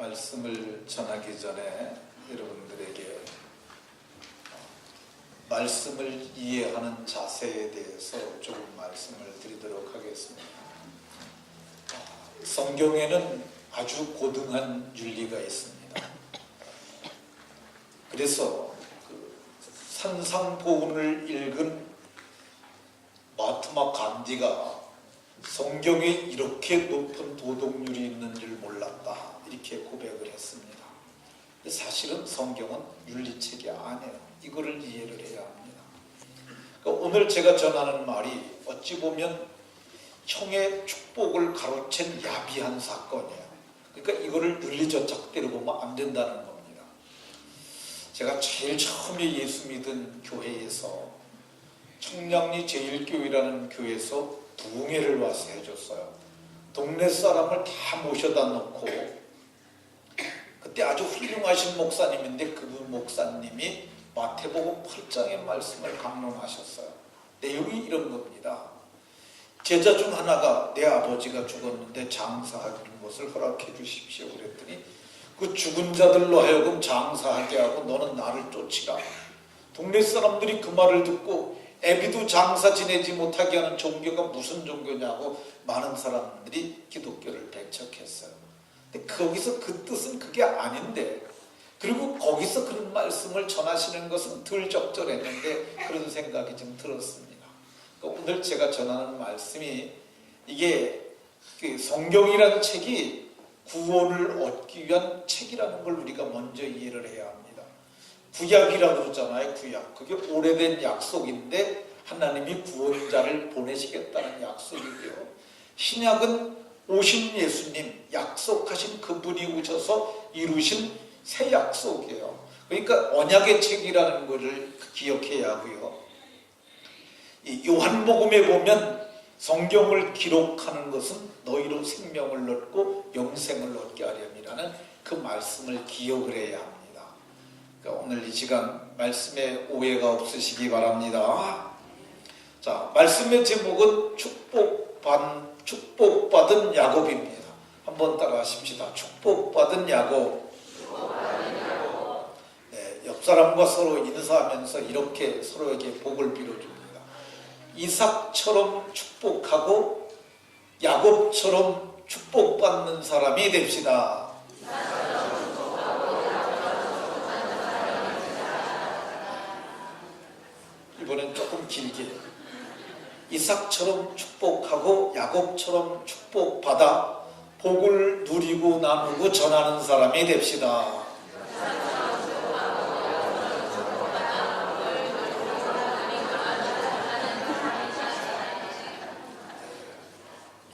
말씀을 전하기 전에 여러분들에게 말씀을 이해하는 자세에 대해서 조금 말씀을 드리도록 하겠습니다. 성경에는 아주 고등한 윤리가 있습니다. 그래서 산상보훈을 읽은 마하트마 간디가 성경에 이렇게 높은 도덕률이 있는 줄 몰랐다, 이렇게 고백을 했습니다. 사실은 성경은 윤리책이 아니에요. 이거를 이해를 해야 합니다. 그러니까 오늘 제가 전하는 말이 어찌 보면 형의 축복을 가로챈 야비한 사건이에요. 그러니까 이거를 윤리저작대로 보면 안 된다는 겁니다. 제가 제일 처음에 예수 믿은 교회에서 청량리 제1교회라는 교회에서 부흥회를 와서 해줬어요. 동네 사람을 다 모셔다 놓고, 그때 아주 훌륭하신 목사님인데 그분 목사님이 마태복음 8장의 말씀을 강론하셨어요. 내용이 이런 겁니다. 제자 중 하나가 내 아버지가 죽었는데 장사하는 것을 허락해 주십시오 그랬더니 그 죽은 자들로 하여금 장사하게 하고 너는 나를 쫓으라. 동네 사람들이 그 말을 듣고 애비도 장사 지내지 못하게 하는 종교가 무슨 종교냐고 많은 사람들이 기독교를 배척했어요. 근데 거기서 그 뜻은 그게 아닌데, 그리고 거기서 그런 말씀을 전하시는 것은 덜 적절했는데 그런 생각이 좀 들었습니다. 그러니까 오늘 제가 전하는 말씀이 이게 성경이라는 책이 구원을 얻기 위한 책이라는 걸 우리가 먼저 이해를 해야 합니다. 구약이라고 그러잖아요. 구약. 그게 오래된 약속인데 하나님이 구원자를 보내시겠다는 약속이고요. 신약은 오신 예수님, 약속하신 그분이 오셔서 이루신 새 약속이에요. 그러니까 언약의 책이라는 것을 기억해야 하고요. 이 요한복음에 보면 성경을 기록하는 것은 너희로 생명을 얻고 영생을 얻게 하렴이라는 그 말씀을 기억을 해야 합니다. 그러니까 오늘 이 시간 말씀에 오해가 없으시기 바랍니다. 자, 말씀의 제목은 축복받은 야곱입니다. 한번 따라 하십시다. 축복받은 야곱. 네, 옆 사람과 서로 인사하면서 이렇게 서로에게 복을 빌어줍니다. 이삭처럼 축복하고 야곱처럼 축복받는 사람이 됩시다. 이번엔 조금 길게. 이삭처럼 축복하고 야곱처럼 축복받아 복을 누리고 나누고 전하는 사람이 됩시다.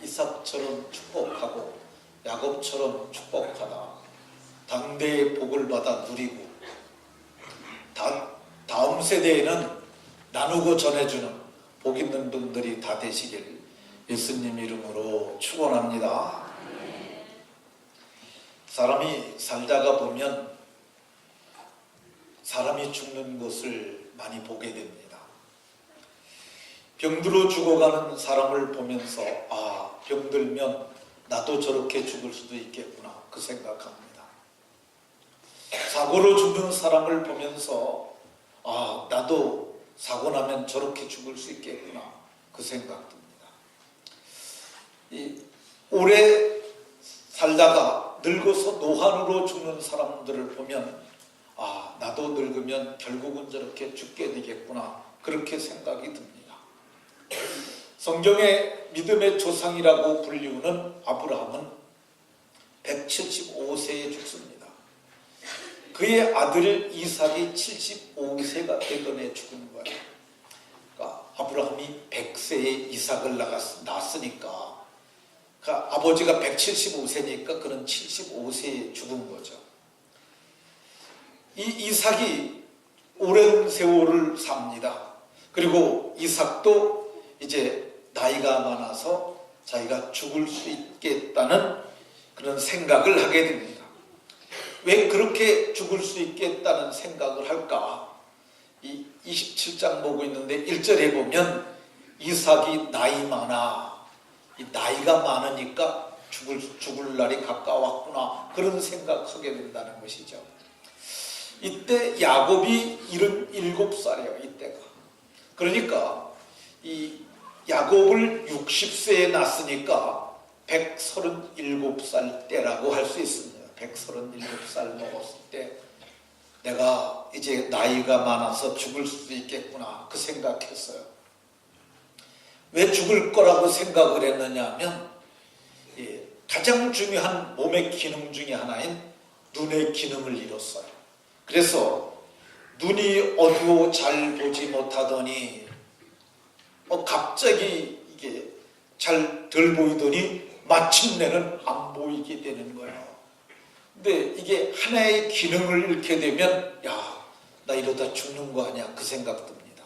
이삭처럼 축복하고 야곱처럼 축복하다 당대의 복을 받아 누리고 다음 세대에는 나누고 전해주는 복 있는 분들이 다 되시길 예수님 이름으로 축원합니다. 사람이 살다가 보면 사람이 죽는 것을 많이 보게 됩니다. 병들어 죽어가는 사람을 보면서 병들면 나도 저렇게 죽을 수도 있겠구나 그 생각합니다. 사고로 죽는 사람을 보면서 나도 사고 나면 저렇게 죽을 수 있겠구나 그 생각 듭니다. 오래 살다가 늙어서 노환으로 죽는 사람들을 보면 나도 늙으면 결국은 저렇게 죽게 되겠구나 그렇게 생각이 듭니다. 성경의 믿음의 조상이라고 불리우는 아브라함은 175세에 죽습니다. 그의 아들 이삭이 75세가 되던 해 죽은 거예요. 그러니까 아브라함이 100세에 이삭을 낳았으니까 그러니까 아버지가 175세니까 그는 75세에 죽은 거죠. 이 이삭이 오랜 세월을 삽니다. 그리고 이삭도 이제 나이가 많아서 자기가 죽을 수 있겠다는 그런 생각을 하게 됩니다. 왜 그렇게 죽을 수 있겠다는 생각을 할까? 이 27장 보고 있는데 1절에 보면 이삭이 나이가 많으니까 죽을 날이 가까웠구나 그런 생각하게 된다는 것이죠. 이때 야곱이 77살이에요. 이때가. 그러니까 이 야곱을 60세에 낳았으니까 137살 때라고 할 수 있습니다. 137살 먹었을 때 내가 이제 나이가 많아서 죽을 수도 있겠구나 그 생각했어요. 왜 죽을 거라고 생각을 했느냐 하면 가장 중요한 몸의 기능 중에 하나인 눈의 기능을 잃었어요. 그래서 눈이 어두워 잘 보지 못하더니 갑자기 이게 잘 덜 보이더니 마침내는 안 보이게 되는 거예요. 근데 이게 하나의 기능을 잃게 되면 야, 나 이러다 죽는 거 아니야 그 생각 듭니다.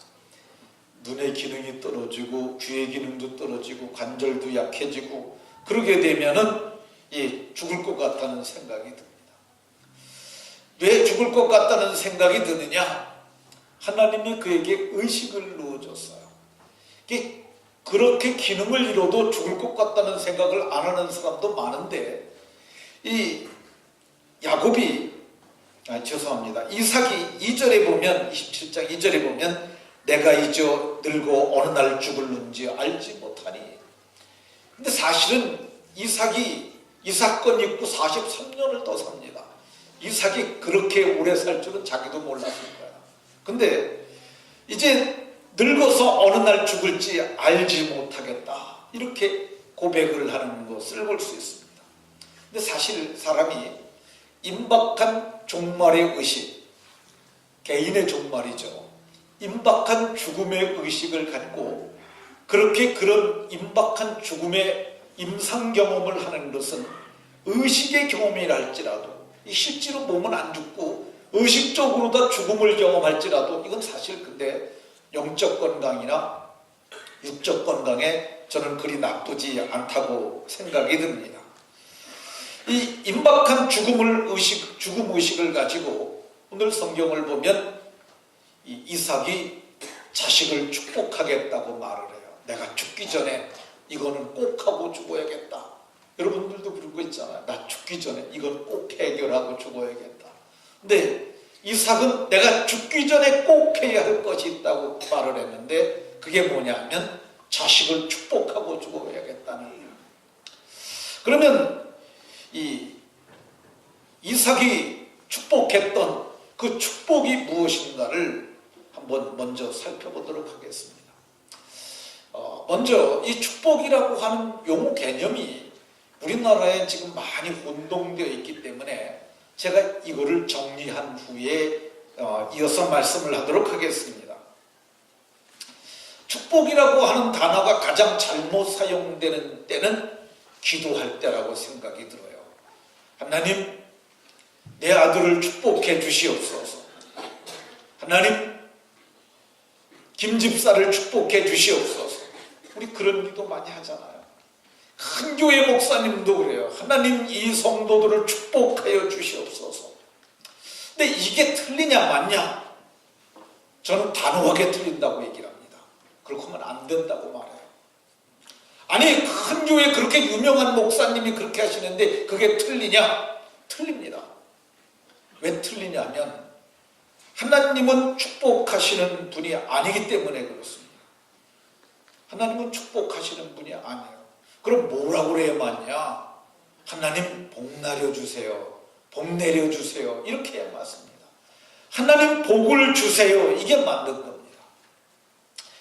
눈의 기능이 떨어지고 귀의 기능도 떨어지고 관절도 약해지고 그러게 되면은 죽을 것 같다는 생각이 듭니다. 왜 죽을 것 같다는 생각이 드느냐? 하나님이 그에게 의식을 넣어줬어요. 그렇게 기능을 잃어도 죽을 것 같다는 생각을 안 하는 사람도 많은데 이 야곱이 죄송합니다. 이삭이 2절에 보면 27장 2절에 보면 내가 이제 늙어 어느 날 죽을는지 알지 못하니. 근데 사실은 이삭이 이 사건 있고 43년을 더 삽니다. 이삭이 그렇게 오래 살 줄은 자기도 몰랐을 거야. 근데 이제 늙어서 어느 날 죽을지 알지 못하겠다 이렇게 고백을 하는 것을 볼 수 있습니다. 근데 사실 사람이 임박한 종말의 의식, 개인의 종말이죠. 임박한 죽음의 의식을 갖고 그렇게 그런 임박한 죽음의 임상 경험을 하는 것은 의식의 경험이라 할지라도 실제로 몸은 안 죽고 의식적으로 다 죽음을 경험할지라도 이건 사실 근데 영적 건강이나 육적 건강에 저는 그리 나쁘지 않다고 생각이 듭니다. 이 임박한 죽음 의식을 가지고 오늘 성경을 보면 이삭이 자식을 축복하겠다고 말을 해요. 내가 죽기 전에 이거는 꼭 하고 죽어야겠다. 여러분들도 그러고 있잖아요. 나 죽기 전에 이건 꼭 해결하고 죽어야겠다. 근데 이삭은 내가 죽기 전에 꼭 해야 할 것이 있다고 말을 했는데 그게 뭐냐면 자식을 축복하고 죽어야겠다는 거예요. 그러면 이삭이 축복했던 그 축복이 무엇인가를 한번 먼저 살펴보도록 하겠습니다. 먼저 이 축복이라고 하는 용어 개념이 우리나라에 지금 많이 혼동되어 있기 때문에 제가 이거를 정리한 후에 이어서 말씀을 하도록 하겠습니다. 축복이라고 하는 단어가 가장 잘못 사용되는 때는 기도할 때라고 생각이 들어요. 하나님, 내 아들을 축복해 주시옵소서. 하나님, 김집사를 축복해 주시옵소서. 우리 그런 기도 많이 하잖아요. 큰 교회 목사님도 그래요. 하나님, 이 성도들을 축복하여 주시옵소서. 근데 이게 틀리냐 맞냐? 저는 단호하게 틀린다고 얘기를 합니다. 그렇게 하면 안 된다고 말해요. 아니, 큰 교회 그렇게 유명한 목사님이 그렇게 하시는데 그게 틀리냐? 틀립니다. 왜 틀리냐면 하나님은 축복하시는 분이 아니기 때문에 그렇습니다. 하나님은 축복하시는 분이 아니에요. 그럼 뭐라고 그래야 맞냐? 하나님 복 내려주세요. 복 내려주세요. 이렇게 해야 맞습니다. 하나님 복을 주세요. 이게 맞는 겁니다.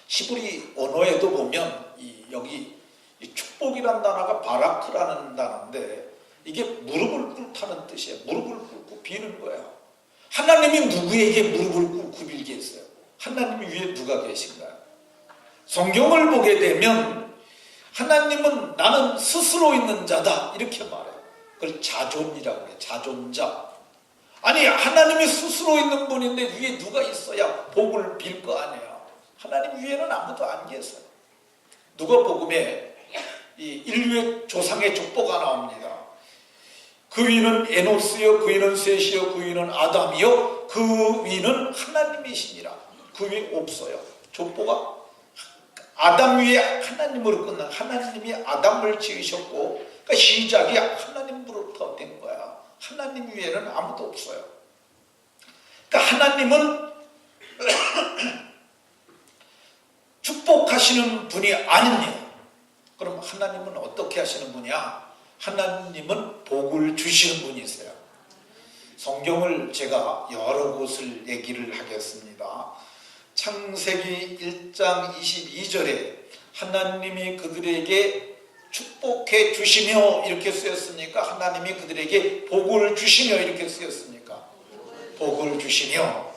히브리 언어에도 보면 여기 이 축복이란 단어가 바라크라는 단어인데 이게 무릎을 꿇다는 뜻이에요. 무릎을 꿇고 비는 거예요. 하나님이 누구에게 무릎을 꿇고 빌겠어요? 하나님 위에 누가 계신가요? 성경을 보게 되면 하나님은 나는 스스로 있는 자다 이렇게 말해요. 그걸 자존이라고 해요. 자존자. 아니, 하나님이 스스로 있는 분인데 위에 누가 있어야 복을 빌 거 아니에요. 하나님 위에는 아무도 안 계세요. 누가복음에 이 인류의 조상의 족보가 나옵니다. 그 위는 에노스요, 그 위는 셋이요, 그 위는 아담이요, 그 위는 하나님이시니라. 그 위 없어요. 족보가 아담 위에 하나님으로 끝난, 하나님이 아담을 지으셨고, 그러니까 시작이 하나님으로부터 된 거야. 하나님 위에는 아무도 없어요. 그러니까 하나님은 축복하시는 분이 아닙니다. 그럼 하나님은 어떻게 하시는 분이야? 하나님은 복을 주시는 분이세요. 성경을 제가 여러 곳을 얘기를 하겠습니다. 창세기 1장 22절에 하나님이 그들에게 축복해 주시며 이렇게 쓰였습니까? 하나님이 그들에게 복을 주시며 이렇게 쓰였습니까? 복을 주시며.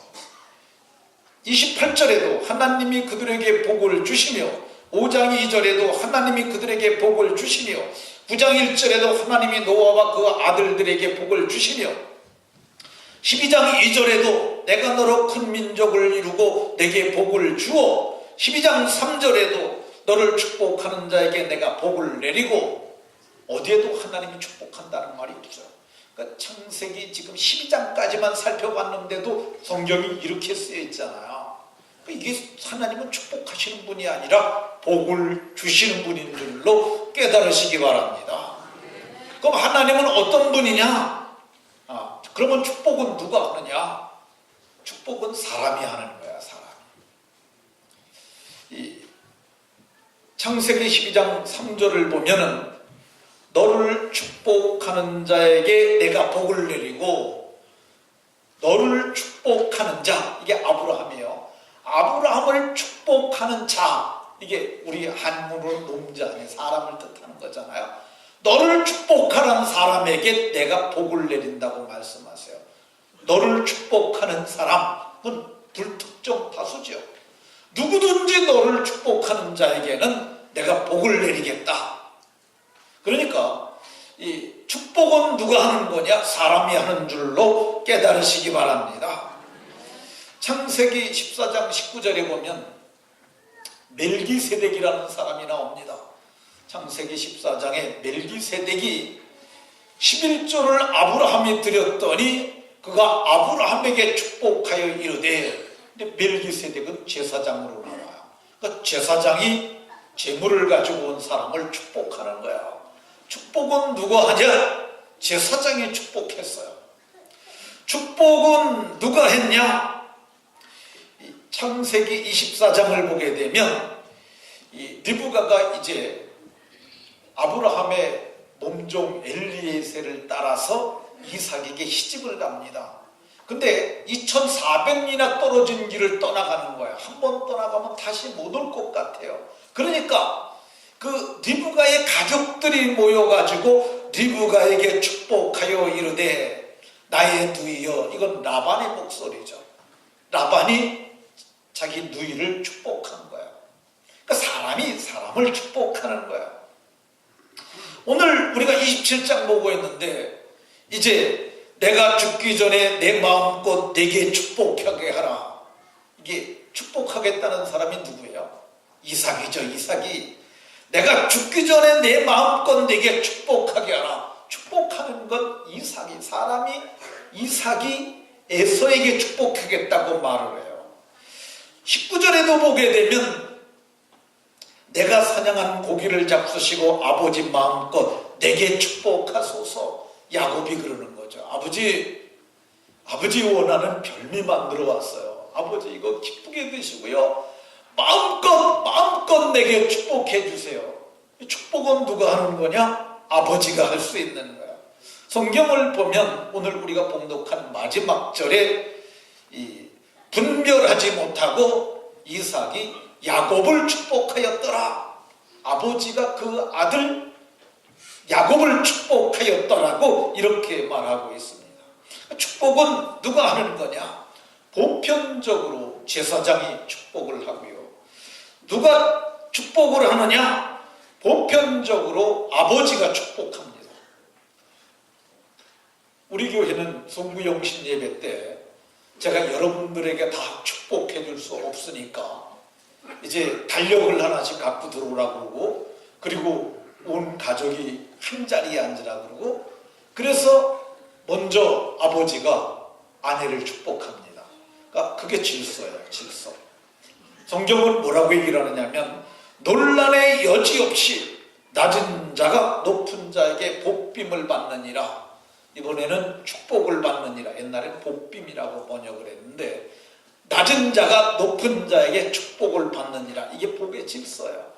28절에도 하나님이 그들에게 복을 주시며, 5장 2절에도 하나님이 그들에게 복을 주시며, 9장 1절에도 하나님이 노아와 그 아들들에게 복을 주시며, 12장 2절에도 내가 너로 큰 민족을 이루고 내게 복을 주어, 12장 3절에도 너를 축복하는 자에게 내가 복을 내리고, 어디에도 하나님이 축복한다는 말이 없어요. 그러니까 창세기 지금 12장까지만 살펴봤는데도 성경이 이렇게 쓰여 있잖아요. 이게 하나님은 축복하시는 분이 아니라 복을 주시는 분인 줄로 깨달으시기 바랍니다. 그럼 하나님은 어떤 분이냐? 그러면 축복은 누가 하느냐? 축복은 사람이 하는 거야, 사람이. 이 창세기 12장 3절을 보면은 너를 축복하는 자에게 내가 복을 내리고, 너를 축복하는 자, 이게 아브라함이에요. 아브라함을 축복하는 자, 이게 우리 한문으로 놈자네, 사람을 뜻하는 거잖아요. 너를 축복하는 사람에게 내가 복을 내린다고 말씀하세요. 너를 축복하는 사람은 불특정 다수죠. 누구든지 너를 축복하는 자에게는 내가 복을 내리겠다. 그러니까 이 축복은 누가 하는 거냐? 사람이 하는 줄로 깨달으시기 바랍니다. 창세기 14장 19절에 보면 멜기세덱이라는 사람이 나옵니다. 창세기 14장에 멜기세덱이 11조를 아브라함이 드렸더니 그가 아브라함에게 축복하여 이르되, 근데 멜기세덱은 제사장으로 나와요. 그러니까 제사장이 재물을 가지고 온 사람을 축복하는 거야. 축복은 누가 하냐? 제사장이 축복했어요. 축복은 누가 했냐? 창세기 24장을 보게 되면 이 리브가가 이제 아브라함의 몸종 엘리에셀을 따라서 이삭에게 시집을 갑니다. 근데 2400리나 떨어진 길을 떠나가는 거야. 한 번 떠나가면 다시 못 올 것 같아요. 그러니까 그 리브가의 가족들이 모여가지고 리브가에게 축복하여 이르되 나의 누이여, 이건 라반의 목소리죠. 라반이 자기 누이를 축복한 거야. 그러니까 사람이 사람을 축복하는 거야. 오늘 우리가 27장 보고 있는데, 이제 내가 죽기 전에 내 마음껏 내게 축복하게 하라. 이게 축복하겠다는 사람이 누구예요? 이삭이죠. 이삭이 내가 죽기 전에 내 마음껏 내게 축복하게 하라. 축복하는 건 이삭이, 사람이 이삭이 에서에게 축복하겠다고 말을 해요. 19절에도 보게 되면 내가 사냥한 고기를 잡수시고 아버지 마음껏 내게 축복하소서. 야곱이 그러는 거죠. 아버지 원하는 별미 만들어 왔어요. 아버지 이거 기쁘게 드시고요, 마음껏 내게 축복해 주세요. 이 축복은 누가 하는 거냐? 아버지가 할 수 있는 거야. 성경을 보면 오늘 우리가 봉독한 마지막 절에 이 분별하지 못하고 이삭이 야곱을 축복하였더라. 아버지가 그 아들 야곱을 축복하였더라고 이렇게 말하고 있습니다. 축복은 누가 하는 거냐? 보편적으로 제사장이 축복을 하고요. 누가 축복을 하느냐? 보편적으로 아버지가 축복합니다. 우리 교회는 송구영신 예배 때 제가 여러분들에게 다 축복해 줄 수 없으니까 이제 달력을 하나씩 갖고 들어오라고 그러고, 그리고 온 가족이 한 자리에 앉으라고 그러고, 그래서 먼저 아버지가 아내를 축복합니다. 그러니까 그게 질서예요, 질서. 성경은 뭐라고 얘기를 하느냐면 논란의 여지 없이 낮은 자가 높은 자에게 복빔을 받느니라. 이번에는 축복을 받느니라. 옛날엔 복빔이라고 번역을 했는데 낮은 자가 높은 자에게 축복을 받느니라. 이게 복의 질서예요.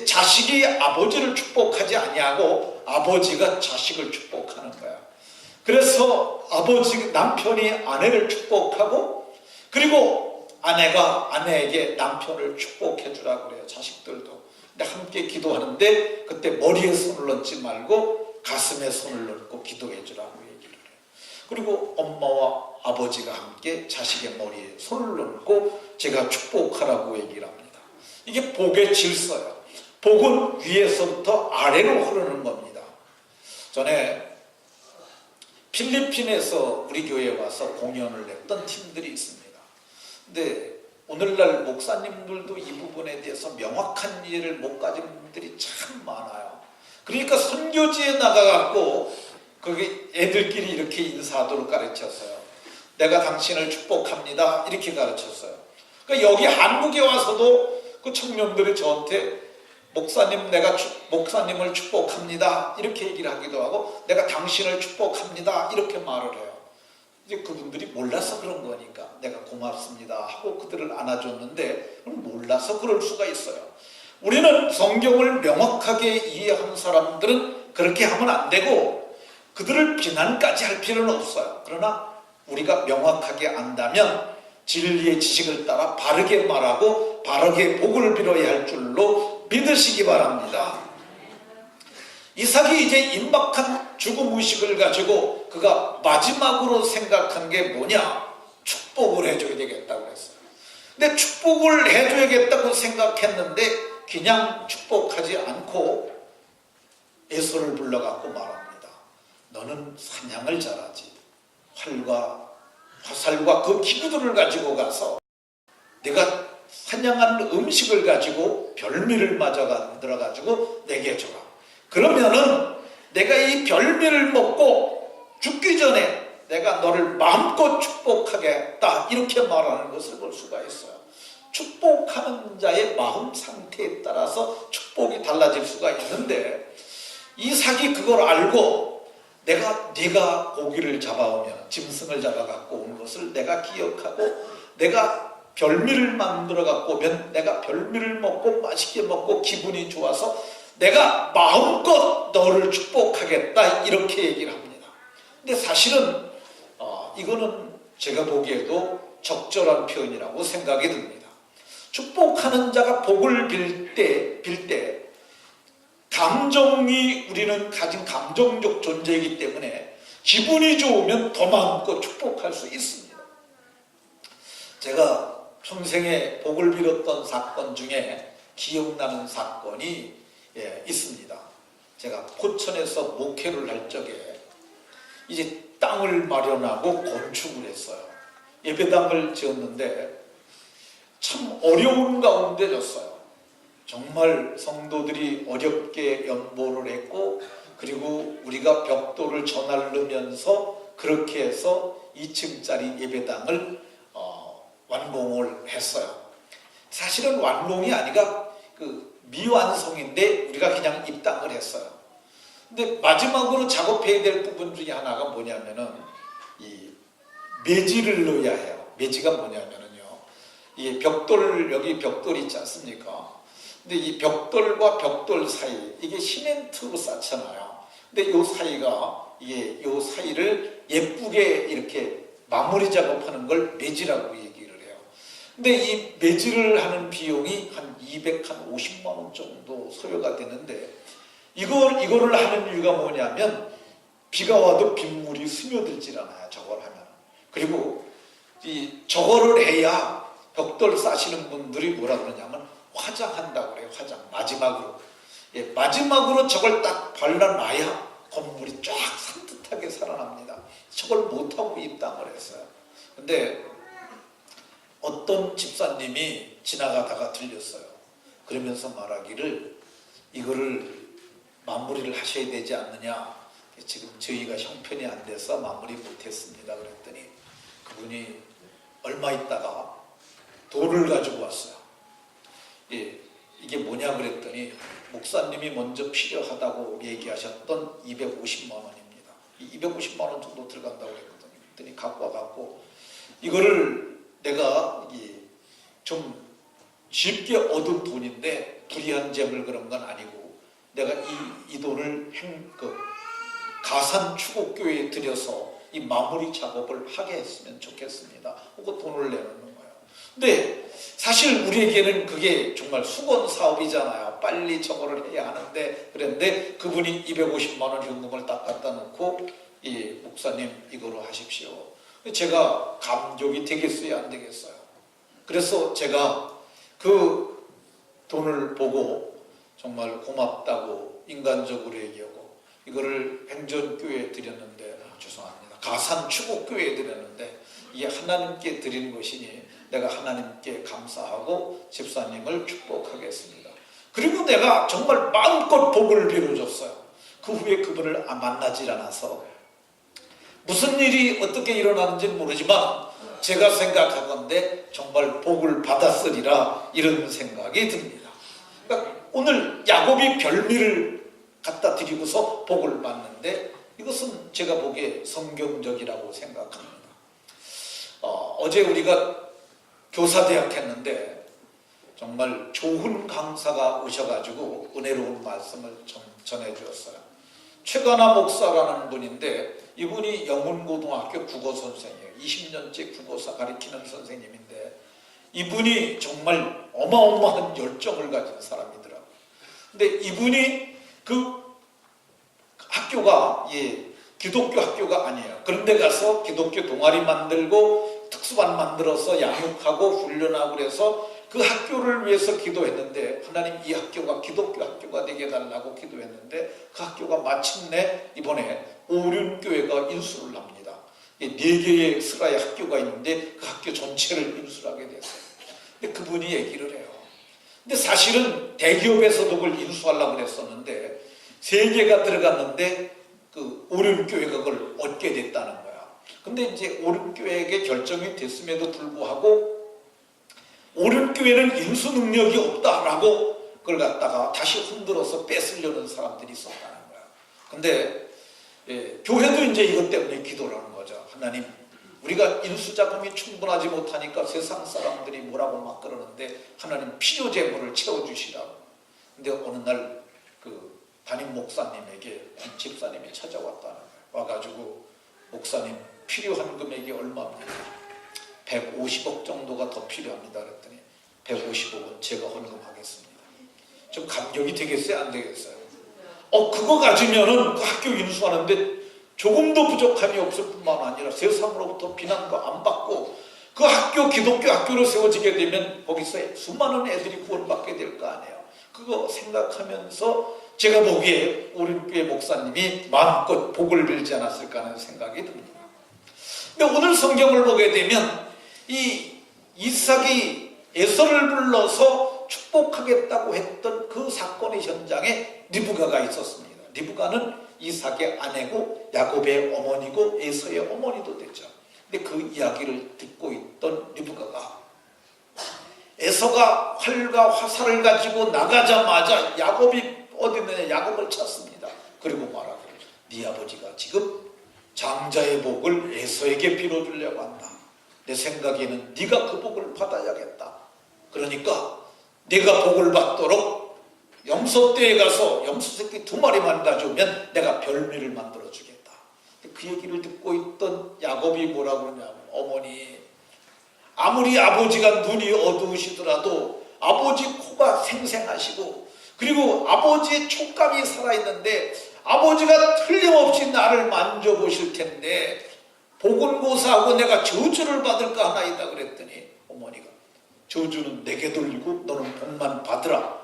자식이 아버지를 축복하지 아니하고 아버지가 자식을 축복하는 거야. 그래서 남편이 아내를 축복하고, 그리고 아내가 아내에게 남편을 축복해 주라고 그래요. 자식들도. 근데 함께 기도하는데 그때 머리에 손을 얹지 말고 가슴에 손을 얹고 기도해 주라고 얘기를 해요. 그리고 엄마와 아버지가 함께 자식의 머리에 손을 얹고 제가 축복하라고 얘기를 합니다. 이게 복의 질서예요. 복은 위에서부터 아래로 흐르는 겁니다. 전에 필리핀에서 우리 교회에 와서 공연을 했던 팀들이 있습니다. 근데 오늘날 목사님들도 이 부분에 대해서 명확한 이해를 못 가진 분들이 참 많아요. 그러니까 선교지에 나가갖고 거기 애들끼리 이렇게 인사하도록 가르쳤어요. 내가 당신을 축복합니다. 이렇게 가르쳤어요. 그러니까 여기 한국에 와서도 그 청년들이 저한테 목사님, 내가 목사님을 축복합니다. 이렇게 얘기를 하기도 하고, 내가 당신을 축복합니다. 이렇게 말을 해요. 이제 그분들이 몰라서 그런 거니까 내가 고맙습니다 하고 그들을 안아줬는데, 몰라서 그럴 수가 있어요. 우리는 성경을 명확하게 이해하는 사람들은 그렇게 하면 안 되고, 그들을 비난까지 할 필요는 없어요. 그러나 우리가 명확하게 안다면 진리의 지식을 따라 바르게 말하고 바르게 복을 빌어야 할 줄로 믿으시기 바랍니다. 이삭이 이제 임박한 죽음의식을 가지고 그가 마지막으로 생각한 게 뭐냐? 축복을 해줘야 되겠다고 했어요. 근데 축복을 해줘야겠다고 생각했는데 그냥 축복하지 않고 에서를 불러갖고 말합니다. 너는 사냥을 잘하지. 활과 화살과 그 기구들을 가지고 가서 내가 사냥한 음식을 가지고 별미를 만들어가지고 내게 줘라. 그러면은 내가 이 별미를 먹고 죽기 전에 내가 너를 마음껏 축복하겠다. 이렇게 말하는 것을 볼 수가 있어요. 축복하는 자의 마음 상태에 따라서 축복이 달라질 수가 있는데, 이삭이 그걸 알고 네가 고기를 잡아오면, 짐승을 잡아갖고 온 것을 내가 기억하고 내가 별미를 만들어 갖고 오면 내가 별미를 먹고 맛있게 먹고 기분이 좋아서 내가 마음껏 너를 축복하겠다. 이렇게 얘기를 합니다. 근데 사실은 이거는 제가 보기에도 적절한 표현이라고 생각이 듭니다. 축복하는 자가 복을 빌 때 감정이, 우리는 가진 감정적 존재이기 때문에 기분이 좋으면 더 마음껏 축복할 수 있습니다. 제가 평생에 복을 빌었던 사건 중에 기억나는 사건이 있습니다. 제가 포천에서 목회를 할 적에 이제 땅을 마련하고 건축을 했어요. 예배당을 지었는데 참 어려운 가운데 졌어요. 정말 성도들이 어렵게 연보를 했고, 그리고 우리가 벽돌을 전하르면서 그렇게 해서 2층짜리 예배당을 완공을 했어요. 사실은 완공이 아니라 미완성인데 우리가 그냥 입당을 했어요. 근데 마지막으로 작업해야 될 부분 중에 하나가 뭐냐면은 이 매지를 넣어야 해요. 매지가 뭐냐면은요, 이 벽돌, 여기 벽돌 있지 않습니까? 근데 이 벽돌과 벽돌 사이, 이게 시멘트로 쌓잖아요. 근데 요 사이가, 요 사이를 예쁘게 이렇게 마무리 작업하는 걸 매지라고 얘기해요. 근데 이 매질을 하는 비용이 한 250만 원 정도 소요가 되는데, 이거를 하는 이유가 뭐냐면 비가 와도 빗물이 스며들질 않아요. 저걸 하면. 그리고 저거를 해야 벽돌 싸시는 분들이 뭐라 그러냐면 화장한다고 그래요. 화장. 마지막으로 저걸 딱 발라놔야 건물이 쫙 산뜻하게 살아납니다. 저걸 못하고 입당을 했어요. 근데 어떤 집사님이 지나가다가 들렸어요. 그러면서 말하기를, 이거를 마무리를 하셔야 되지 않느냐. 지금 저희가 형편이 안 돼서 마무리 못했습니다. 그랬더니 그분이 얼마 있다가 돌을 가지고 왔어요. 이게 이게 뭐냐 그랬더니 목사님이 먼저 필요하다고 얘기하셨던 250만 원입니다. 250만 원 정도 들어간다고 그랬거든요. 그랬더니 갖고 와갖고 이거를 내가 좀 쉽게 얻은 돈인데 불이한 재물 그런 건 아니고 내가 이 돈을 가산 추곡교회에 들여서 이 마무리 작업을 하게 했으면 좋겠습니다. 하고 돈을 내놓는 거예요. 근데 사실 우리에게는 그게 정말 수건 사업이잖아요. 빨리 저거를 해야 하는데 그런데 그분이 250만 원 현금을 딱 갖다 놓고 목사님 이거로 하십시오. 제가 감격이 되겠어요 안 되겠어요? 그래서 제가 그 돈을 보고 정말 고맙다고 인간적으로 얘기하고 이거를 행전교회에 드렸는데 죄송합니다. 가산추곡교회에 드렸는데 이게 하나님께 드리는 것이니 내가 하나님께 감사하고 집사님을 축복하겠습니다. 그리고 내가 정말 마음껏 복을 빌어줬어요. 그 후에 그분을 만나질 않아서 무슨 일이 어떻게 일어나는지는 모르지만 제가 생각하건대 정말 복을 받았으리라 이런 생각이 듭니다. 그러니까 오늘 야곱이 별미를 갖다 드리고서 복을 받는데 이것은 제가 보기에 성경적이라고 생각합니다. 어제 우리가 교사대학 했는데 정말 좋은 강사가 오셔가지고 은혜로운 말씀을 전해주었어요. 최가나 목사라는 분인데 이분이 영훈고등학교 국어선생이에요. 20년째 국어사 가르치는 선생님인데 이분이 정말 어마어마한 열정을 가진 사람이더라고요. 근데 이분이 그 학교가 기독교 학교가 아니에요. 그런데 가서 기독교 동아리 만들고 특수반 만들어서 양육하고 훈련하고 그래서 그 학교를 위해서 기도했는데 하나님 이 학교가 기독교 학교가 되게 해달라고 기도했는데 그 학교가 마침내 이번에 오륜교회가 인수를 합니다. 4개의 스가의 학교가 있는데 그 학교 전체를 인수를 하게 됐어요. 근데 그분이 얘기를 해요. 근데 사실은 대기업에서도 그걸 인수하려고 그랬었는데 3개가 들어갔는데 그 오륜교회가 그걸 얻게 됐다는 거야. 근데 이제 오륜교회에게 결정이 됐음에도 불구하고 오륜교회는 인수 능력이 없다라고 그걸 갖다가 다시 흔들어서 뺏으려는 사람들이 있었다는 거야. 근데 교회도 이제 이것 때문에 기도를 하는 거죠. 하나님, 우리가 인수 자금이 충분하지 못하니까 세상 사람들이 뭐라고 막 그러는데 하나님 필요 재물을 채워주시라고. 근데 어느 날 그 담임 목사님에게 집사님이 찾아왔다는 거예요. 와가지고 목사님 필요한 금액이 얼마입니까? 150억 정도가 더 필요합니다. 그랬더니 150억은 제가 헌금하겠습니다. 좀 감격이 되겠어요? 안 되겠어요? 그거 가지면은 그 학교 인수하는데 조금도 부족함이 없을 뿐만 아니라 세상으로부터 비난도 안 받고 그 학교 기독교 학교로 세워지게 되면 거기서 수많은 애들이 구원받게 될 거 아니에요. 그거 생각하면서 제가 보기에 오륜교회 목사님이 마음껏 복을 빌지 않았을까 하는 생각이 듭니다. 근데 오늘 성경을 보게 되면 이 이삭이 에서를 불러서 축복하겠다고 했던 그 사건의 현장에 리브가가 있었습니다. 리브가는 이삭의 아내고 야곱의 어머니고 에서의 어머니도 됐죠. 근데 그 이야기를 듣고 있던 리브가가 에서가 활과 화살을 가지고 나가자마자 야곱이 어디 있느냐 야곱을 찾습니다. 그리고 말하기를 네 아버지가 지금 장자의 복을 에서에게 빌어주려고 한다. 내 생각에는 네가 그 복을 받아야겠다. 그러니까 네가 복을 받도록 염소떼에 가서 염소 새끼 2마리만 가져오면 내가 별미를 만들어 주겠다. 그 얘기를 듣고 있던 야곱이 뭐라고 그러냐면 어머니 아무리 아버지가 눈이 어두우시더라도 아버지 코가 생생하시고 그리고 아버지의 촉감이 살아있는데 아버지가 틀림없이 나를 만져보실 텐데 보건고사하고 내가 저주를 받을까 하나이다 그랬더니 어머니가 저주는 내게 돌리고 너는 복만 받으라.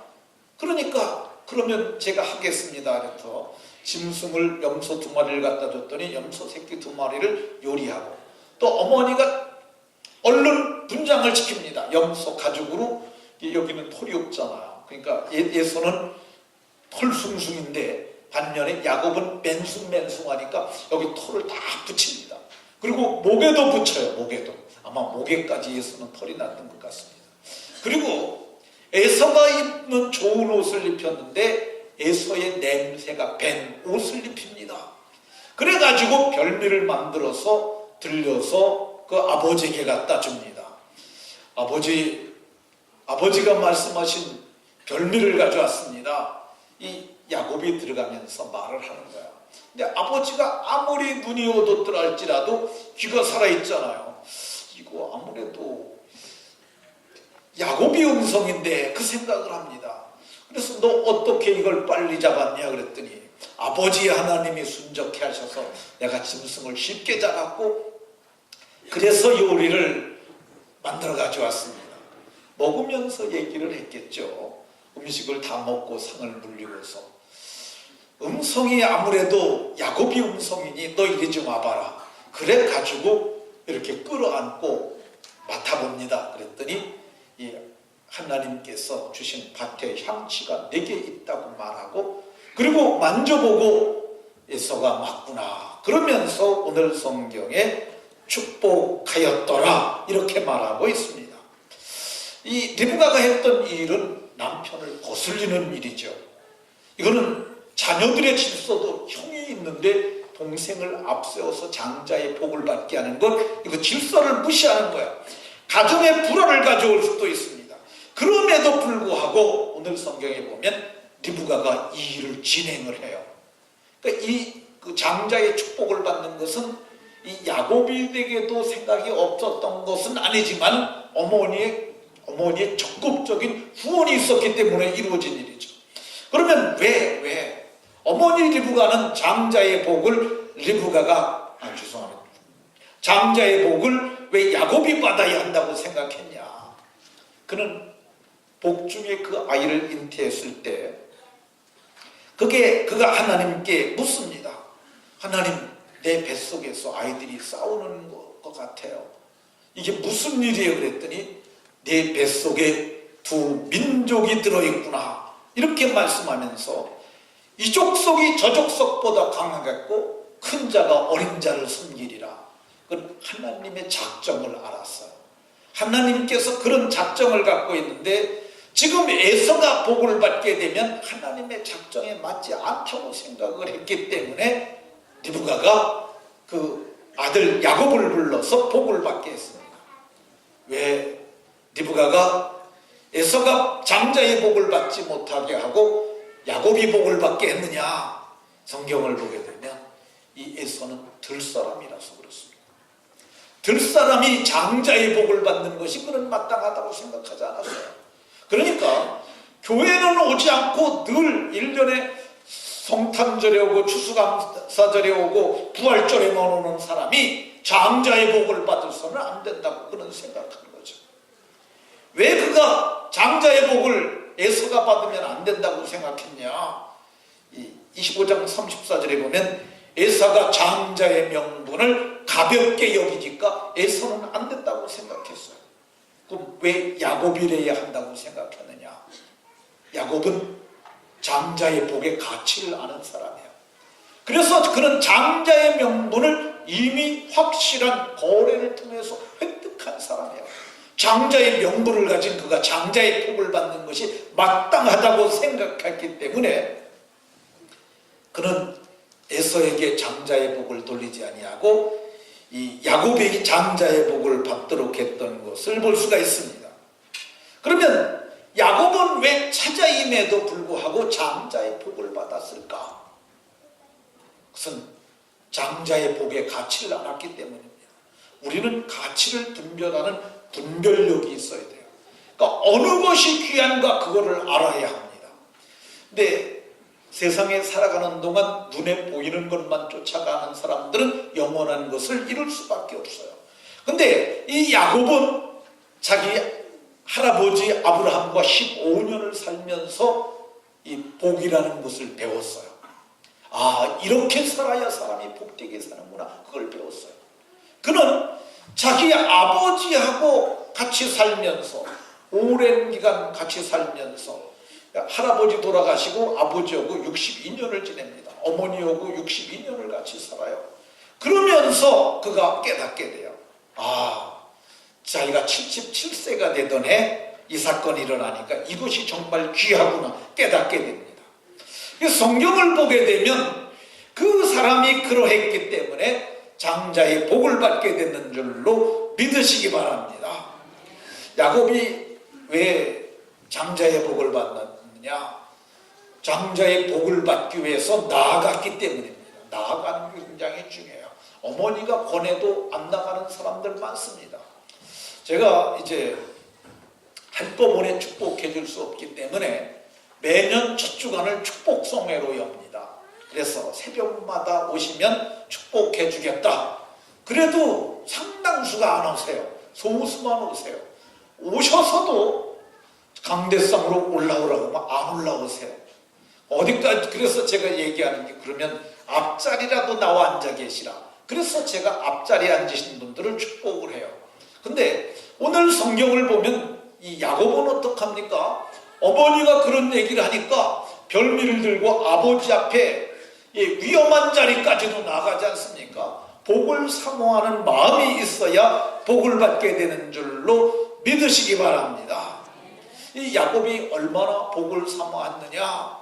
그러니까 그러면 제가 하겠습니다. 그래서 짐승을 염소 2마리를 갖다 줬더니 염소 새끼 2마리를 요리하고 또 어머니가 얼른 분장을 시킵니다. 염소 가죽으로 여기는 털이 없잖아요. 그러니까 에서는 털숭숭인데 반면에 야곱은 맨숭맨숭하니까 여기 털을 다 붙입니다. 그리고 목에도 붙여요. 목에도. 아마 목에까지 에서는 털이 났던 것 같습니다. 그리고 에서가 입는 좋은 옷을 입혔는데 에서의 냄새가 밴 옷을 입힙니다. 그래가지고 별미를 만들어서 들려서 그 아버지에게 갖다 줍니다. 아버지가 말씀하신 별미를 가져왔습니다. 이 야곱이 들어가면서 말을 하는 거야. 근데 아버지가 아무리 눈이 어둡더라 할지라도 귀가 살아있잖아요. 이거 아무래도 야곱이 음성인데 그 생각을 합니다. 그래서 너 어떻게 이걸 빨리 잡았냐 그랬더니 아버지 하나님이 순적해 하셔서 내가 짐승을 쉽게 잡았고 그래서 요리를 만들어 가져왔습니다. 먹으면서 얘기를 했겠죠. 음식을 다 먹고 상을 물리고서 음성이 아무래도 야곱이 음성이니 너 이리 좀 와봐라. 그래 가지고 이렇게 끌어안고 맡아봅니다. 그랬더니 이 하나님께서 주신 밭에 향취가 4개 있다고 말하고 그리고 만져보고 에서가 맞구나 그러면서 오늘 성경에 축복하였더라 이렇게 말하고 있습니다. 이 리브가가 했던 일은 남편을 거슬리는 일이죠. 이거는 자녀들의 질서도 형이 있는데 동생을 앞세워서 장자의 복을 받게 하는 것, 이거 질서를 무시하는 거야. 가정의 불화를 가져올 수도 있습니다. 그럼에도 불구하고 오늘 성경에 보면 리브가가 이 일을 진행을 해요. 그러니까 그 장자의 축복을 받는 것은 이 야곱에게도 생각이 없었던 것은 아니지만 어머니의 적극적인 후원이 있었기 때문에 이루어진 일이죠. 그러면 왜 어머니 리브가는 장자의 복을 장자의 복을 왜 야곱이 받아야 한다고 생각했냐? 그는 복중에 그 아이를 잉태했을 때 그가 하나님께 묻습니다. 하나님, 내 뱃속에서 아이들이 싸우는 것 같아요. 이게 무슨 일이에요? 그랬더니 내 뱃속에 두 민족이 들어있구나 이렇게 말씀하면서 이 족속이 저 족속보다 강하겠고 큰 자가 어린 자를 섬기리라. 그건 하나님의 작정을 알았어요. 하나님께서 그런 작정을 갖고 있는데 지금 에서가 복을 받게 되면 하나님의 작정에 맞지 않다고 생각을 했기 때문에 리브가가 그 아들 야곱을 불러서 복을 받게 했습니다. 왜 리브가가 에서가 장자의 복을 받지 못하게 하고 야곱이 복을 받게 했느냐? 성경을 보게 되면 이 에서는 들사람이라서 그렇습니다. 들사람이 장자의 복을 받는 것이 그런 마땅하다고 생각하지 않았어요. 그러니까 교회는 오지 않고 늘 1년에 성탄절에 오고 추수감사절에 오고 부활절에만 오는 사람이 장자의 복을 받아서는 안 된다고 그런 생각하는 거죠. 왜 그가 장자의 복을 에서가 받으면 안 된다고 생각했냐? 25장 34절에 보면 에서가 장자의 명분을 가볍게 여기니까 에서는 안 된다고 생각했어요. 그럼 왜 야곱이래야 한다고 생각했느냐? 야곱은 장자의 복의 가치를 아는 사람이에요. 그래서 그는 장자의 명분을 이미 확실한 거래를 통해서 획득한 사람이에요. 장자의 명분을 가진 그가 장자의 복을 받는 것이 마땅하다고 생각했기 때문에 그는 에서에게 장자의 복을 돌리지 아니하고 이 야곱에게 장자의 복을 받도록 했던 것을 볼 수가 있습니다. 그러면 야곱은 왜 차자임에도 불구하고 장자의 복을 받았을까? 그것은 장자의 복의 가치를 알았기 때문입니다. 우리는 가치를 분별하는 분별력이 있어야 돼요. 그러니까 어느 것이 귀한가 그거를 알아야 합니다. 근데 세상에 살아가는 동안 눈에 보이는 것만 쫓아가는 사람들은 영원한 것을 이룰 수밖에 없어요. 근데 이 야곱은 자기 할아버지 아브라함과 15년을 살면서 이 복이라는 것을 배웠어요. 아, 이렇게 살아야 사람이 복되게 사는구나. 그걸 배웠어요. 그는 자기 아버지하고 같이 살면서 오랜 기간 같이 살면서 할아버지 돌아가시고 아버지하고 62년을 지냅니다. 어머니하고 62년을 같이 살아요. 그러면서 그가 깨닫게 돼요. 아, 자기가 77세가 되던 해 이 사건이 일어나니까 이것이 정말 귀하구나 깨닫게 됩니다. 성경을 보게 되면 그 사람이 그러했기 때문에 장자의 복을 받게 되는 줄로 믿으시기 바랍니다. 야곱이 왜 장자의 복을 받느냐? 장자의 복을 받기 위해서 나아갔기 때문입니다. 나아가는 게 굉장히 중요해요. 어머니가 권해도 안 나가는 사람들 많습니다. 제가 이제 한꺼번에 축복해 줄 수 없기 때문에 매년 첫 주간을 축복성회로 엽니다. 그래서 새벽마다 오시면 축복해 주겠다. 그래도 상당수가 안 오세요. 소수만 오세요. 오셔서도 강대상으로 올라오라고 하면 안 올라오세요. 어디까지. 그래서 제가 얘기하는 게, 그러면 앞자리라도 나와 앉아 계시라. 그래서 제가 앞자리에 앉으신 분들을 축복을 해요. 근데 오늘 성경을 보면 이 야곱은 어떡합니까? 어머니가 그런 얘기를 하니까 별미를 들고 아버지 앞에 위험한 자리까지도 나가지 않습니까? 복을 사모하는 마음이 있어야 복을 받게 되는 줄로 믿으시기 바랍니다. 이 야곱이 얼마나 복을 사모했느냐?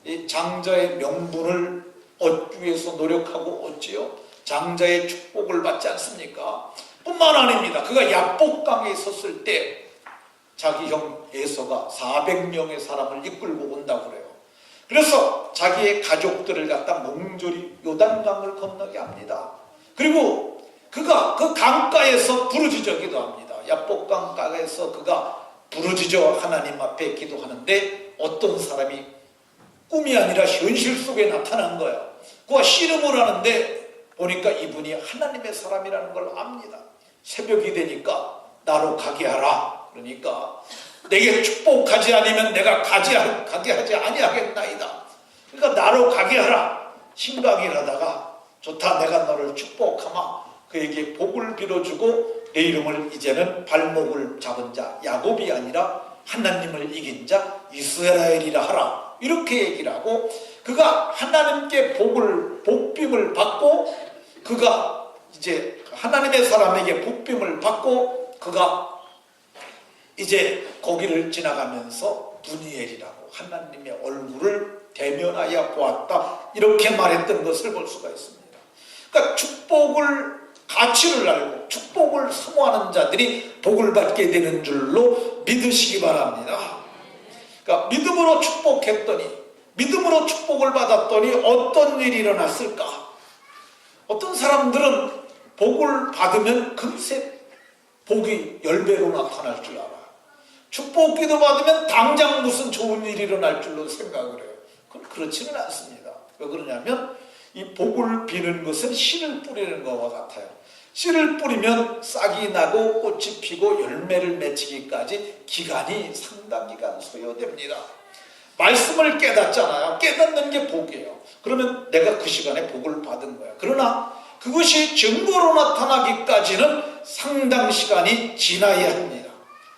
이 장자의 명분을 얻기 위해서 노력하고 얻지요. 장자의 축복을 받지 않습니까? 뿐만 아닙니다. 그가 야복강에 섰을 때 자기 형 에서가 400명의 사람을 이끌고 온다고 그래요. 그래서 자기의 가족들을 갖다 몽졸이 요단강을 건너게 합니다. 그리고 그가 그 강가에서 부르짖기도 합니다. 야복강가에서 그가 부르짖어 하나님 앞에 기도하는데 어떤 사람이 꿈이 아니라 현실 속에 나타난 거야. 그가 씨름을 하는데 보니까 이분이 하나님의 사람이라는 걸 압니다. 새벽이 되니까 나로 가게 하라. 그러니까 내게 축복하지 않으면 내가 가게 하지 아니하겠나이다. 그러니까 나로 가게 하라. 심각을 하다가 좋다, 내가 너를 축복하마. 그에게 복을 빌어주고 내 이름을 이제는 발목을 잡은 자 야곱이 아니라 하나님을 이긴 자 이스라엘이라 하라. 이렇게 얘기를 하고 그가 하나님께 복빔을 받고 그가 이제 하나님의 사람에게 복빔을 받고 그가 이제 거기를 지나가면서 분이엘이라고 하나님의 얼굴을 대면하여 보았다. 이렇게 말했던 것을 볼 수가 있습니다. 그러니까 축복을 가치를 알고 축복을 사모하는 자들이 복을 받게 되는 줄로 믿으시기 바랍니다. 그러니까 믿음으로 축복했더니 믿음으로 축복을 받았더니 어떤 일이 일어났을까? 어떤 사람들은 복을 받으면 금세 복이 10배로 나타날 줄 알아요. 축복기도 받으면 당장 무슨 좋은 일이 일어날 줄로 생각을 해요. 그건 그렇지는 않습니다. 왜 그러냐면 이 복을 비는 것은 씨를 뿌리는 것과 같아요. 씨를 뿌리면 싹이 나고 꽃이 피고 열매를 맺히기까지 기간이 상당 기간 소요됩니다. 말씀을 깨닫잖아요. 깨닫는 게 복이에요. 그러면 내가 그 시간에 복을 받은 거야. 그러나 그것이 증거로 나타나기까지는 상당 시간이 지나야 합니다.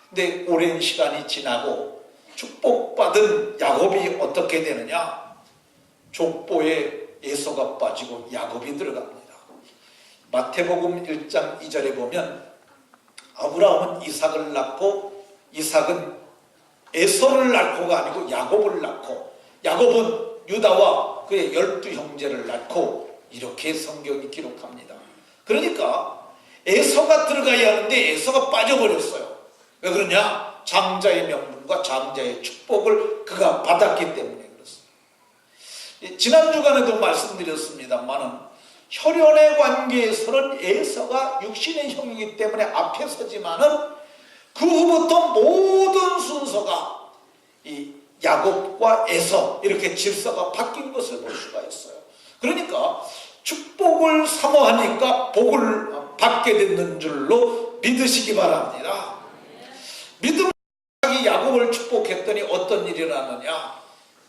근데 오랜 시간이 지나고 축복받은 야곱이 어떻게 되느냐? 족보에 에서가 빠지고 야곱이 들어갑니다. 마태복음 1장 2절에 보면 아브라함은 이삭을 낳고 이삭은 에서를 낳고가 아니고 야곱을 낳고 야곱은 유다와 그의 12형제를 낳고 이렇게 성경이 기록합니다. 그러니까 에서가 들어가야 하는데 에서가 빠져버렸어요. 왜 그러냐? 장자의 명분과 장자의 축복을 그가 받았기 때문에 그렇습니다. 지난 주간에도 말씀드렸습니다만은 혈연의 관계에서는 에서가 육신의 형이기 때문에 앞에 서지만은 그 후부터 모든 순서가 이 야곱과 에서 이렇게 질서가 바뀐 것을 볼 수가 있어요. 그러니까 축복을 사모하니까 복을 받게 되는 줄로 믿으시기 바랍니다. 믿음으로 야곱을 축복했더니 어떤 일이 일어나느냐?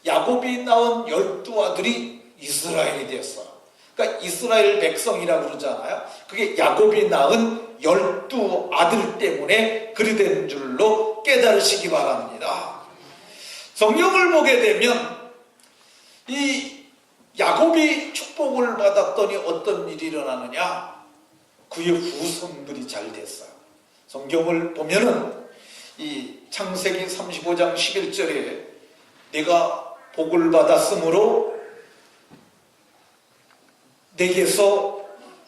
야곱이 낳은 12아들이 이스라엘이 됐어요. 그러니까 이스라엘 백성이라고 그러잖아요. 그게 야곱이 낳은 12아들 때문에 그리 된 줄로 깨달으시기 바랍니다. 성경을 보게 되면 이 야곱이 축복을 받았더니 어떤 일이 일어나느냐? 그의 후손들이 잘 됐어요. 성경을 보면은 이 창세기 35장 11절에 내가 복을 받았으므로 내게서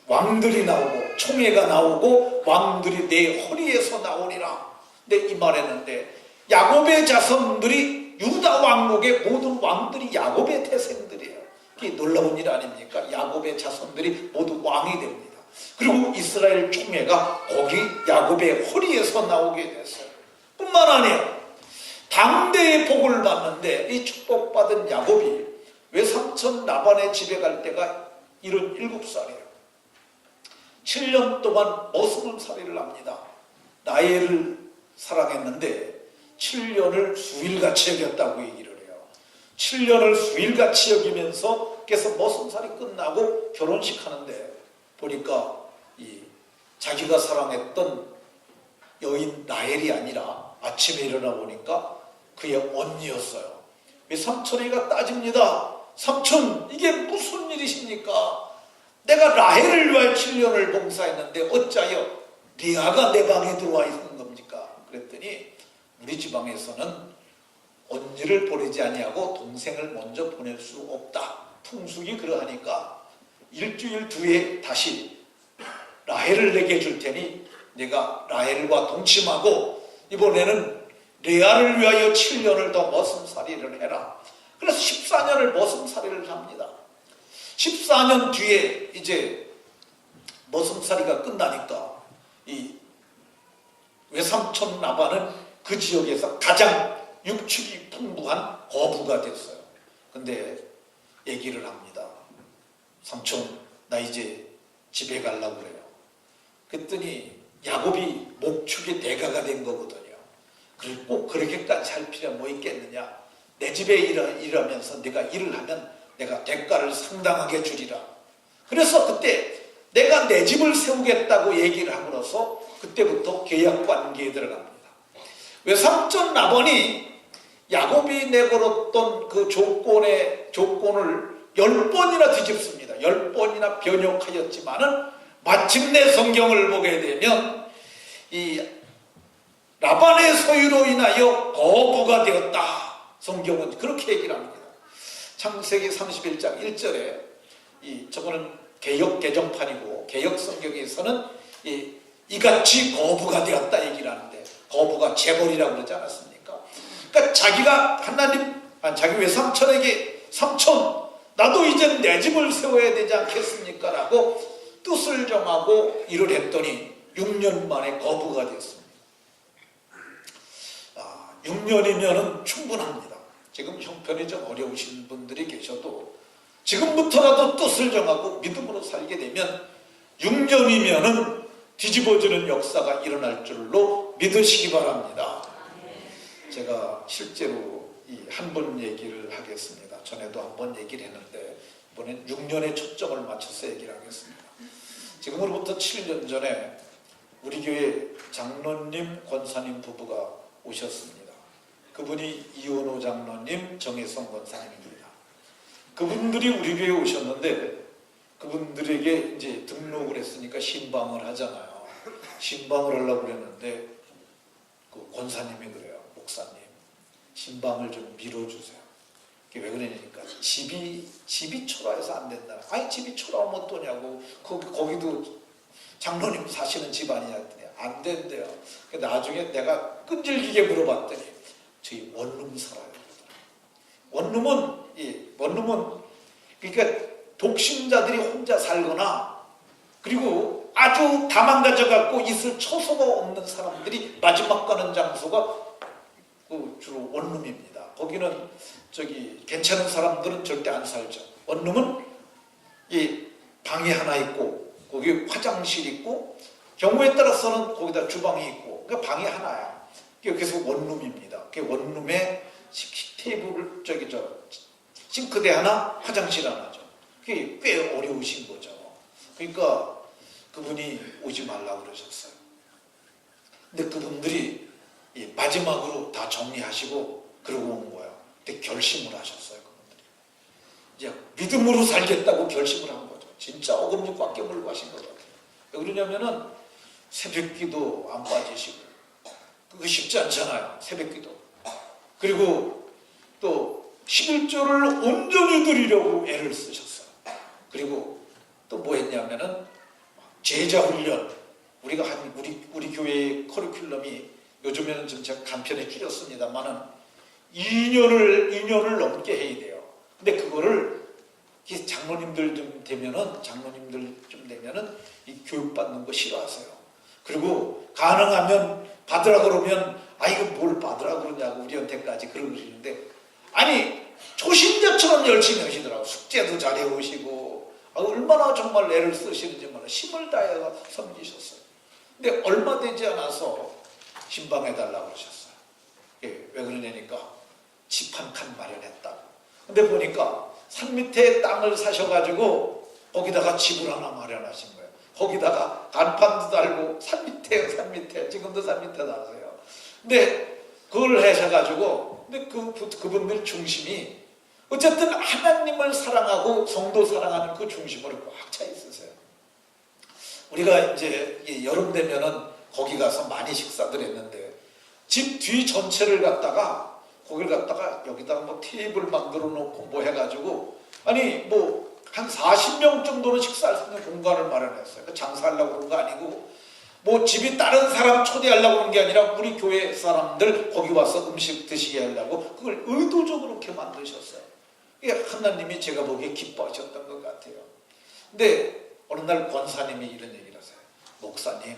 왕들이 나오고 총회가 나오고 왕들이 내 허리에서 나오리라. 근데 이 말했는데 야곱의 자손들이 유다 왕국의 모든 왕들이 야곱의 태생들이에요. 이게 놀라운 일 아닙니까? 야곱의 자손들이 모두 왕이 됩니다. 그리고 이스라엘 총회가 거기 야곱의 허리에서 나오게 됐어요. 뿐만 아니라 당대의 복을 받는데 이 축복받은 야곱이 외삼촌 라반의 집에 갈 때가 77살이에요. 7년 동안 머슴살이를 합니다. 라헬을 사랑했는데 7년을 수일같이 여겼다고 얘기를 해요. 7년을 수일같이 여기면서 그래서 머슴살이 끝나고 결혼식 하는데 보니까 이 자기가 사랑했던 여인 라헬이 아니라 아침에 일어나 보니까 그의 언니였어요. 삼촌이가 따집니다. 삼촌, 이게 무슨 일이십니까? 내가 라헬을 위하여 7년을 봉사했는데 어찌하여 리아가 내 방에 들어와 있는 겁니까? 그랬더니 우리 지방에서는 언니를 보내지 아니하고 동생을 먼저 보낼 수 없다. 풍俗이 그러하니까 일주일 뒤에 다시 라헬을 내게 줄 테니 내가 라헬과 동침하고 이번에는 레아를 위하여 7년을 더 머슴살이를 해라. 그래서 14년을 머슴살이를 합니다. 14년 뒤에 이제 머슴살이가 끝나니까 이 외삼촌 라반은 그 지역에서 가장 육축이 풍부한 거부가 됐어요. 근데 얘기를 합니다. 삼촌, 나 이제 집에 가려고 그래요. 그랬더니 야곱이 목축의 대가가 된 거거든요. 그리고 꼭 그렇게까지 할 필요가 뭐 있겠느냐. 내 집에 일하면서 내가 일을 하면 내가 대가를 상당하게 주리라. 그래서 그때 내가 내 집을 세우겠다고 얘기를 함으로써 그때부터 계약 관계에 들어갑니다. 외삼촌 라반이 야곱이 내걸었던 그 조건을 10번이나 뒤집습니다. 10번이나 변형하였지만은 마침내 성경을 보게 되면 이 라반의 소유로 인하여 거부가 되었다. 성경은 그렇게 얘기를 합니다. 창세기 31장 1절에 저거는 개역 개정판이고 개역 성경에서는 이같이 거부가 되었다 얘기를 하는데 거부가 재벌이라고 그러지 않았습니까? 그러니까 자기가 자기 외삼촌에게 삼촌 나도 이제 내 집을 세워야 되지 않겠습니까? 라고 뜻을 정하고 일을 했더니 6년 만에 거부가 됐습니다. 6년이면 충분합니다. 지금 형편이 좀 어려우신 분들이 계셔도 지금부터라도 뜻을 정하고 믿음으로 살게 되면 6년이면 뒤집어지는 역사가 일어날 줄로 믿으시기 바랍니다. 제가 실제로 한 번 얘기를 하겠습니다. 전에도 한 번 얘기를 했는데 이번엔 6년에 초점을 맞춰서 얘기를 하겠습니다. 지금으로부터 7년 전에 우리 교회 장로님, 권사님 부부가 오셨습니다. 그분이 이원호 장로님, 정혜성 권사님입니다. 그분들이 우리 교회에 오셨는데 그분들에게 이제 등록을 했으니까 신방을 하잖아요. 신방을 하려고 그랬는데 그 권사님이 그래요. 목사님, 신방을 좀 밀어주세요. 그게 왜 그러냐니까 집이 초라해서 안 된다. 아니 집이 초라하면 어떠냐고. 거기도 장로님 사시는 집안이냐 했더니 안 된대요. 나중에 내가 끈질기게 물어봤더니 저희 원룸 살아요. 원룸은 그러니까 독신자들이 혼자 살거나 그리고 아주 다 망가져갖고 있을 처소가 없는 사람들이 마지막 가는 장소가 주로 원룸입니다. 거기는 괜찮은 사람들은 절대 안 살죠. 원룸은 방이 하나 있고 거기 화장실 있고 경우에 따라서는 거기다 주방이 있고 그러니까 방이 하나야. 그래서 원룸입니다. 그 원룸에 테이블 싱크대 하나, 화장실 하나죠. 그게 꽤 어려우신 거죠. 그러니까 그분이 오지 말라고 그러셨어요. 근데 그분들이 마지막으로 다 정리하시고 그러고 온 거예요. 근데 결심을 하셨어요. 그분들이 이제 믿음으로 살겠다고 결심을 한 거죠. 진짜 어금니 꽉 깨물고 하신 것 같아요. 왜 그러냐면은 새벽기도 안 빠지시고 그거 쉽지 않잖아요. 새벽기도. 그리고 또 11조를 온전히 드리려고 애를 쓰셨어요. 그리고 또 뭐 했냐면은 제자훈련. 우리가 우리 교회의 커리큘럼이 요즘에는 좀 제가 간편히 줄였습니다만은 2년을 넘게 해야 돼요. 근데 그거를 장로님들 좀 되면은 이 교육받는 거 싫어하세요. 그리고 가능하면 받으라 그러면 이거 뭘 받으라 그러냐고 우리한테까지 그러시는데, 아니 초신자처럼 열심히 하시더라고. 숙제도 잘 해오시고 얼마나 정말 애를 쓰시는지 몰라. 힘을 다해서 섬기셨어요. 근데 얼마 되지 않아서 신방해달라고 그러셨어요. 왜 그러냐니까 집 한 칸 마련했다고. 근데 보니까 산 밑에 땅을 사셔가지고 거기다가 집을 하나 마련하신 거예요. 거기다가 간판도 달고 산 밑에 지금도 산 밑에 나세요. 근데 그걸 하셔가지고, 근데 그분들 중심이 어쨌든 하나님을 사랑하고 성도 사랑하는 그 중심으로 꽉 차 있으세요. 우리가 이제 여름 되면은 거기 가서 많이 식사들 했는데, 집 뒤 전체를 갖다가 거기를 갖다가 여기다가 뭐 테이블 만들어 놓고 뭐 해가지고, 아니 뭐 한 40명 정도는 식사할 수 있는 공간을 마련했어요. 장사하려고 그런 거 아니고, 뭐 집이 다른 사람 초대하려고 그런 게 아니라 우리 교회 사람들 거기 와서 음식 드시게 하려고 그걸 의도적으로 그렇게 만드셨어요. 이게 하나님이 제가 보기에 기뻐하셨던 것 같아요. 근데 어느 날 권사님이 이런 얘기를 하세요. 목사님,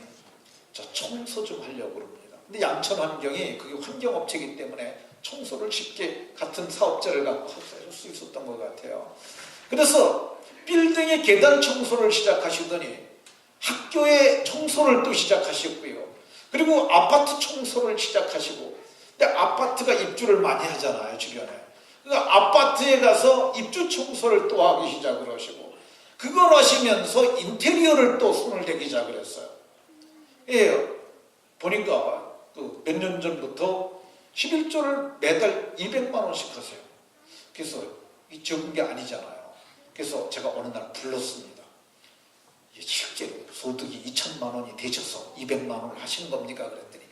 저 청소 좀 하려고 그럽니다. 근데 양천 환경이 그게 환경업체이기 때문에 청소를 쉽게 같은 사업자를 갖고 할 수 있었던 것 같아요. 그래서 빌딩의 계단 청소를 시작하시더니 학교의 청소를 또 시작하셨고요. 그리고 아파트 청소를 시작하시고, 근데 아파트가 입주를 많이 하잖아요, 주변에. 그러니까 아파트에 가서 입주 청소를 또 하기 시작을 하시고, 그걸 하시면서 인테리어를 또 손을 대기 시작을 했어요. 예, 보니까 몇 년 전부터 11조를 매달 200만 원씩 하세요. 그래서 이 적은 게 아니잖아요. 그래서 제가 어느 날 불렀습니다. 실제로 소득이 2천만 원이 되셔서 200만 원을 하시는 겁니까? 그랬더니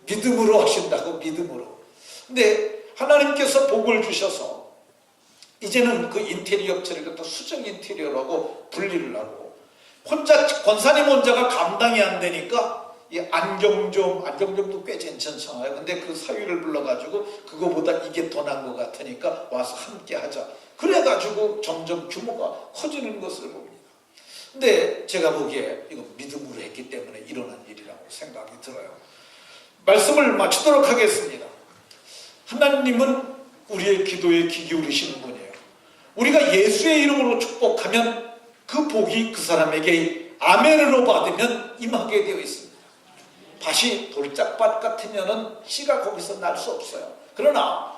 믿음으로 하신다고, 믿음으로. 근데 하나님께서 복을 주셔서 이제는 그 인테리어 업체를 갖다 수정 인테리어라고 분리를 하고, 권사님 혼자가 감당이 안 되니까 이 안경점도 꽤 괜찮잖아요. 근데 그 사위를 불러가지고 그거보다 이게 더 나은 것 같으니까 와서 함께 하자. 그래가지고 점점 규모가 커지는 것을 봅니다. 근데 제가 보기에 이거 믿음으로 했기 때문에 일어난 일이라고 생각이 들어요. 말씀을 마치도록 하겠습니다. 하나님은 우리의 기도에 귀 기울이시는 분이에요. 우리가 예수의 이름으로 축복하면 그 복이 그 사람에게 아멘으로 받으면 임하게 되어 있습니다. 밭이 돌짝밭 같으면 씨가 거기서 날 수 없어요. 그러나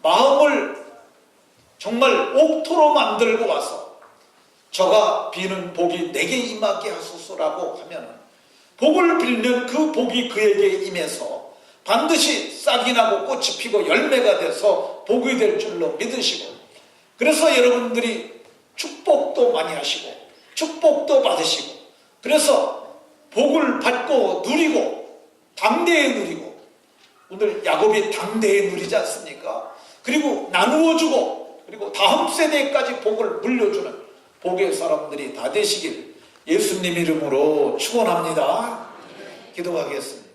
마음을 정말 옥토로 만들고 와서 저가 비는 복이 내게 임하게 하소서라고 하면, 복을 빌면 그 복이 그에게 임해서 반드시 싹이 나고 꽃이 피고 열매가 돼서 복이 될 줄로 믿으시고, 그래서 여러분들이 축복도 많이 하시고 축복도 받으시고, 그래서 복을 받고 누리고 당대에 누리고, 오늘 야곱이 당대에 누리지 않습니까? 그리고 나누어 주고, 그리고 다음 세대까지 복을 물려주는 복의 사람들이 다 되시길 예수님 이름으로 축원합니다. 기도하겠습니다.